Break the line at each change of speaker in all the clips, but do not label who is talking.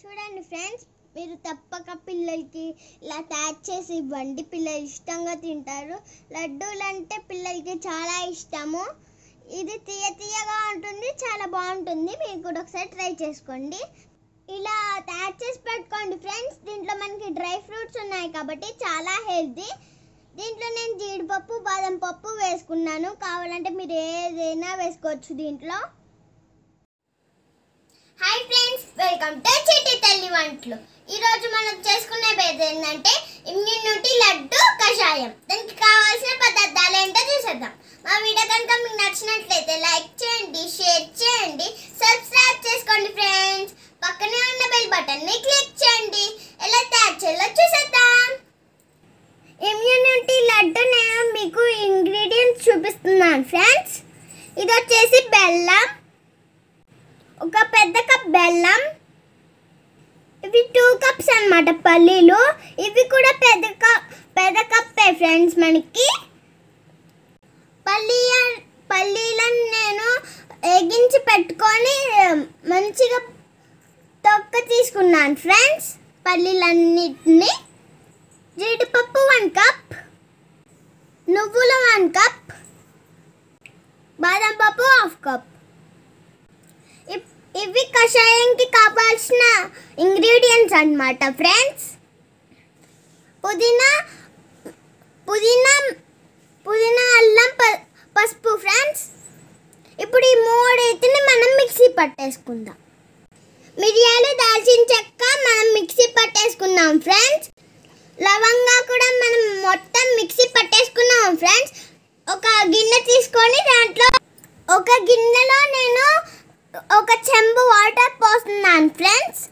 చూడండి ఫ్రెండ్స్, మీరు తప్పక పిల్లలకి ఇలా తయారు చేసి ఇవ్వండి. పిల్లలు ఇష్టంగా తింటారు. లడ్డూలు అంటే పిల్లలకి చాలా ఇష్టము. ఇది తీయగా ఉంటుంది, చాలా బాగుంటుంది. మీరు కూడా ఒకసారి ట్రై చేసుకోండి. ఇలా తయారు చేసి పెట్టుకోండి ఫ్రెండ్స్. దీంట్లో మనకి డ్రై ఫ్రూట్స్ ఉన్నాయి కాబట్టి చాలా హెల్తీ. దీంట్లో నేను జీడిపప్పు, బాదం పప్పు వేసుకున్నాను. కావాలంటే మీరు ఏదైనా వేసుకోవచ్చు దీంట్లో. హాయ్ ఫ్రెండ్స్, వెల్కమ్ టు చిట్టి తల్లి వంటలు. ఈరోజు మనం చేసుకునేది ఏంటంటే ఇమ్యూనిటీ లడ్డు కషాయం. దానికి కావాల్సిన పదార్థాలు ఏంటో చూసేద్దాం. మా వీడియో కనుక మీకు నచ్చినట్లయితే లైక్ చేయండి, షేర్ చేయండి, సబ్స్క్రైబ్ చేసుకోండి ఫ్రెండ్స్. పక్కనే ఉన్న బెల్ బటన్ని క్లిక్ చేయండి. ఎలా తయారు చేయాలో చూసేద్దాం. ఇమ్యూనిటీ లడ్డు నేను మీకు ఇంగ్రీడియంట్స్ చూపిస్తున్నాను ఫ్రెండ్స్. ఇది వచ్చేసి బెల్లం, ఒక పెద్ద కప్ బెల్లం, ఇవి 2 కప్స్ అన్నమాట. పల్లీలు, ఇవి కూడా పెద్ద కప్పే ఫ్రెండ్స్. మనకి పల్లీలను నేను వేగించి పెట్టుకొని మంచిగా తొక్క తీసుకున్నాను ఫ్రెండ్స్. పల్లీలన్నిటిని, జీడిపప్పు 1 కప్, నువ్వులు 1 కప్, బాదం పప్పు 1/2 కప్. ఇవి కషాయంకి కావాల్సిన ఇంగ్రీడియంట్స్ అన్నమాట ఫ్రెండ్స్. పుదీనా, అల్లం, పసుపు ఫ్రెండ్స్. ఇప్పుడు ఈ మూడింటిని మనం మిక్సీ పట్టేసుకుందాం. మిరియాలు, దాల్చిన చెక్క మనం మిక్సీ పట్టేసుకున్నాం ఫ్రెండ్స్. లవంగా కూడా మనం మొత్తం మిక్సీ పట్టేసుకున్నాం ఫ్రెండ్స్. ఒక గిన్నె తీసుకొని దాంట్లో ఒక గిన్నెలో నేను ఒక చెంబు వాటర్ పోస్తున్నాను ఫ్రెండ్స్.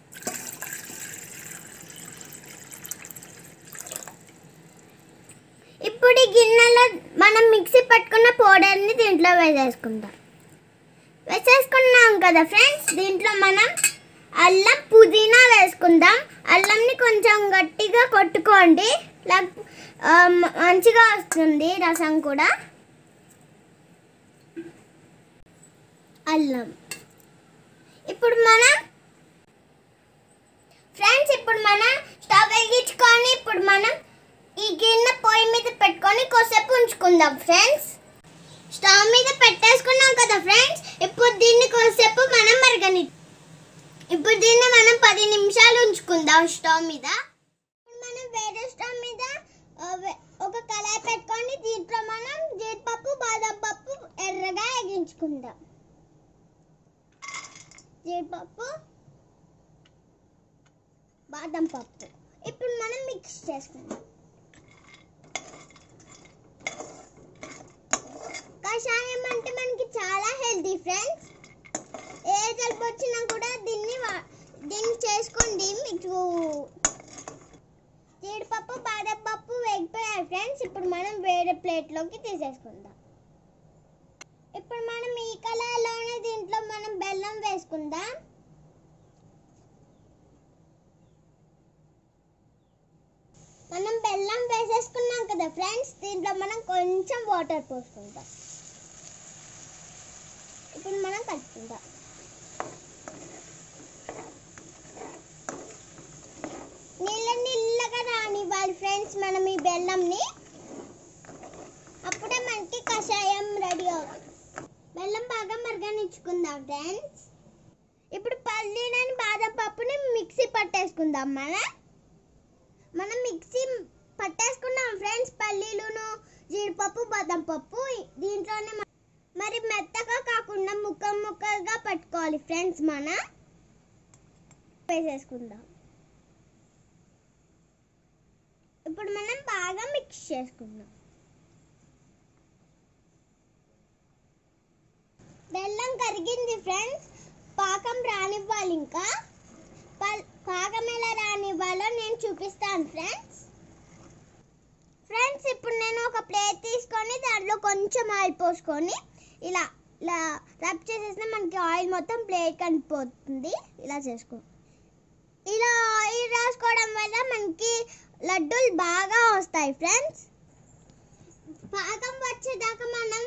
ఇప్పుడు ఈ గిన్నెలో మనం మిక్సీ పట్టుకున్న పౌడర్ని దీంట్లో వేసేసుకున్నాం కదా ఫ్రెండ్స్. దీంట్లో మనం అల్లం, పుదీనా వేసుకుందాం. అల్లంని కొంచెం గట్టిగా కొట్టుకోండి, మంచిగా వస్తుంది రసం కూడా. అల్లం ఇప్పుడు మనం స్టవ్ వెలిగించుకొని ఇప్పుడు మనం ఈ గిన్నె పొయ్యి మీద పెట్టుకొని కొద్దిసేపు ఉంచుకుందాం ఫ్రెండ్స్. స్టవ్ మీద పెట్టేసుకున్నాం కదా ఫ్రెండ్స్. ఇప్పుడు దీన్ని కొద్దిసేపు మనం ఇప్పుడు దీన్ని మనం 10 నిమిషాలు ఉంచుకుందాం స్టవ్ మీద. ఇప్పుడు మనం వేరే స్టవ్ మీద ఒక కళాయి పెట్టుకొని దీంట్లో మనం జీడిపప్పు, బాదం పప్పు ఎర్రగా వేగించుకుందాం. జీడిపప్పు, బాదం పప్పు ఇప్పుడు మనం మిక్స్ చేసుకుందాం. కషాయం అంటే మనకి చాలా హెల్తీ ఫ్రెండ్స్. ఏ జలుబు వచ్చినా కూడా దీన్ని చేసుకోండి. మీకు జీడిపప్పు, బాదం పప్పు వేగిపోయాయి ఫ్రెండ్స్. ఇప్పుడు మనం వేరే ప్లేట్లోకి తీసేసుకుందాం. ఇప్పుడు మనం ఈ కళాయిలోనే దీంట్లో మనం బెల్లం వేసుకుందాం. మనం బెల్లం వేసేసుకున్నాం కదా ఫ్రెండ్స్. దీంట్లో మనం కొంచెం వాటర్ పోసుకుందాం. ఇప్పుడు మనం కలుపుకుందాం. నీళ్ళగా రానివ్వాలి ఫ్రెండ్స్ మనం ఈ బెల్లంని. అప్పుడే మనకి కషాయం రెడీ అవుతుంది. బెల్లం బాగా మరగనిచ్చుకుందాం ఫ్రెండ్స్. ఇప్పుడు పల్లీలని, బాదం పప్పుని మిక్సీ పట్టేసుకుందాం. మనం మిక్సీ పట్టేసుకున్నాం ఫ్రెండ్స్. పల్లీలును, జీడిపప్పు, బాదం పప్పు దీంట్లోనే మరి మెత్తగా కాకుండా ముక్కలుగా పట్టుకోవాలి ఫ్రెండ్స్. మనం వేసేసుకుందాం. ఇప్పుడు మనం బాగా మిక్స్ చేసుకుందాం. బెల్లం కరిగింది ఫ్రెండ్స్. పాకం రానివ్వాలి. ఇంకా పాకం ఎలా రానివ్వాలో నేను చూపిస్తాను ఫ్రెండ్స్. ఇప్పుడు నేను ఒక ప్లేట్ తీసుకొని దాంట్లో కొంచెం ఆయిల్ పోసుకొని ఇలా రబ్ చేసేస్తే మనకి ఆయిల్ మొత్తం ప్లేట్ కనిపోతుంది. ఇలా ఇలా ఆయిల్ రాసుకోవడం వల్ల మనకి లడ్డూలు బాగా వస్తాయి ఫ్రెండ్స్. పాకం వచ్చేదాకా మనం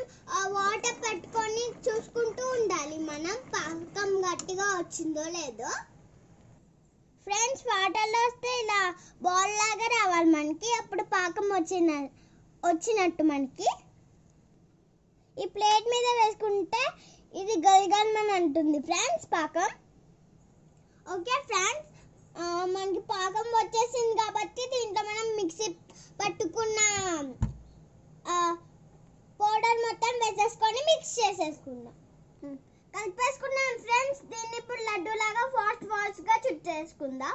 వాటర్ పెట్టుకొని చూసుకుంటూ ఉండాలి. మనం పాకం గట్టిగా వచ్చిందో లేదో ఫ్రెండ్స్ వాటర్లో వస్తే ఇలా బాల్ లాగా రావాలి మనకి, అప్పుడు పాకం వచ్చినట్టు మనకి. ఈ ప్లేట్ మీద వేసుకుంటే ఇది గల్గల్మని అంటుంది ఫ్రెండ్స్ పాకం. ఓకే ఫ్రెండ్స్, మనకి పాకం వచ్చేసింది కాబట్టి దీంట్లో మనం మిక్సీ పట్టుకున్న పౌడర్ మొత్తం వేసేసుకొని మిక్స్ చేసేసుకుందాం. కలిపేసుకున్నాం ఫ్రెండ్స్. దీన్ని ఇప్పుడు లడ్డు లాగా ఫాస్ట్గా చుట్టేసుకుందాం.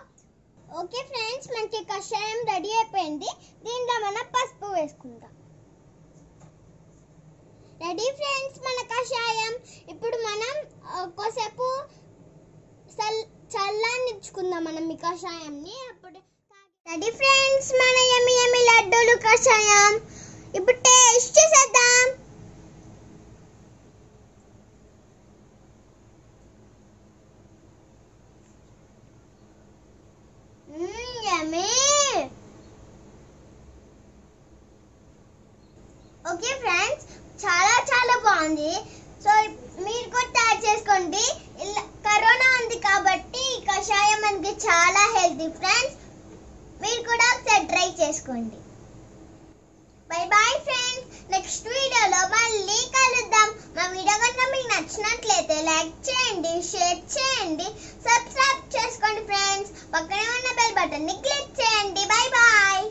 ఓకే ఫ్రెండ్స్, మనకి కషాయం రెడీ అయిపోయింది. దీంట్లో మనం పసుపు వేసుకుందాం. రెడీ ఫ్రెండ్స్ మన కషాయం. ఇప్పుడు మనం కొద్దిసేపు చల్లానిచ్చుకుందాం మనం ఈ కషాయంని. అప్పుడు రెడీ ఫ్రెండ్స్ మన యమ్మి లడ్డూలు కషాయం. ఇప్పుడు టేస్ట్ చేద్దాం. ఓకే ఫ్రెండ్స్, చాలా బాగుంది. సో మీరు కూడా తయారు చేసుకోండి. కరోనా ఉంది కాబట్టి ఈ కషాయం మనకి చాలా హెల్తీ ఫ్రెండ్స్. మీరు కూడా ఒకసారి ట్రై చేసుకోండి. బై బాయ్ ఫ్రెండ్స్, నెక్స్ట్ వీడియోలో మళ్ళీ కలుద్దాం. మా వీడియో కనుక మీకు నచ్చినట్లయితే లైక్ చేయండి, షేర్ చేయండి, సబ్స్క్రైబ్ చేసుకోండి ఫ్రెండ్స్. పక్కనే ఉన్న బెల్ బటన్ని క్లిక్ చేయండి. Bye bye.